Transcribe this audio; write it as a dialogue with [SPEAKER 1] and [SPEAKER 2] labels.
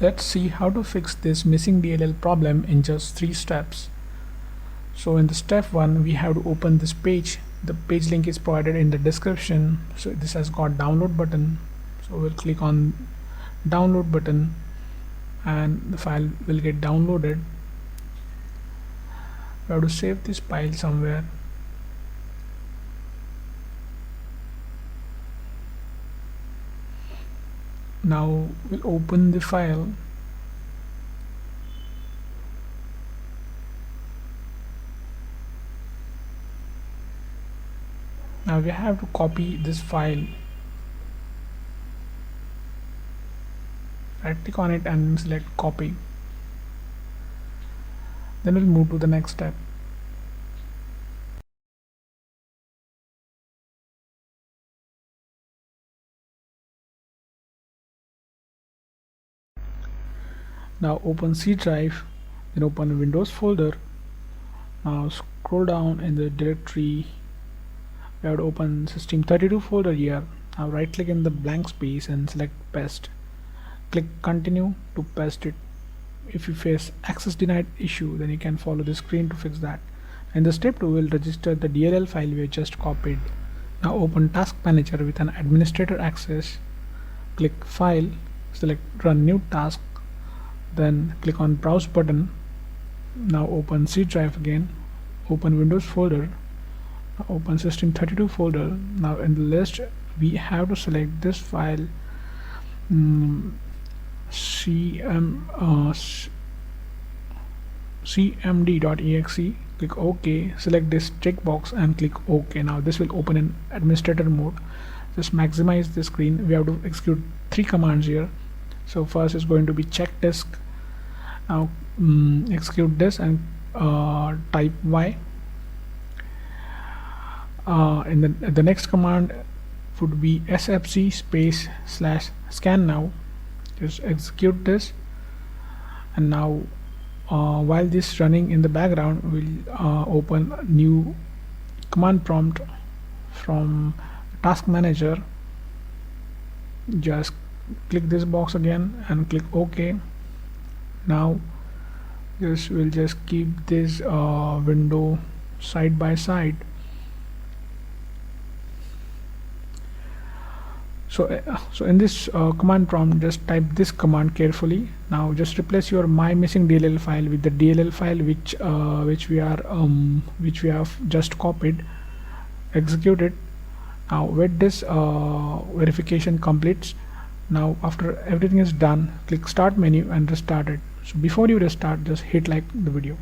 [SPEAKER 1] Let's see how to fix this missing DLL problem in just 3 steps. So in the step 1, we have to open this page. The page link is provided in the description. So this has got download button. So we'll click on download button and the file will get downloaded. We have to save this file somewhere. Now we'll open the file. Now we have to copy this file. Right click on it and select copy. Then we'll move to the next step. Now open C drive, then open Windows folder. Now scroll down in the directory. We have to open System32 folder here. Now right click in the blank space and select paste. Click continue to paste it. If you face access denied issue, then you can follow the screen to fix that. In the step 2, we'll register the DLL file we just copied. Now open task manager with an administrator access. Click file, select run new task, then click on browse button. Now open C drive again, open Windows folder, open System32 folder. Now in the list we have to select this file, cmd.exe. click OK, select this checkbox and click OK. Now this will open in administrator mode. Just maximize the screen. We have to execute 3 commands here. So first is going to be check disk. Now execute this and type Y. In the next command would be sfc space / scan now. Just execute this, and now while this running in the background, we'll open a new command prompt from task manager. Just click this box again and click OK. Now we'll just keep this window side by side. So in this command prompt, just type this command carefully. Now just replace your my missing DLL file with the DLL file which we have just copied. Execute it. Now wait this verification completes. Now after everything is done, click start menu and restart it. So before you restart, just hit like the video.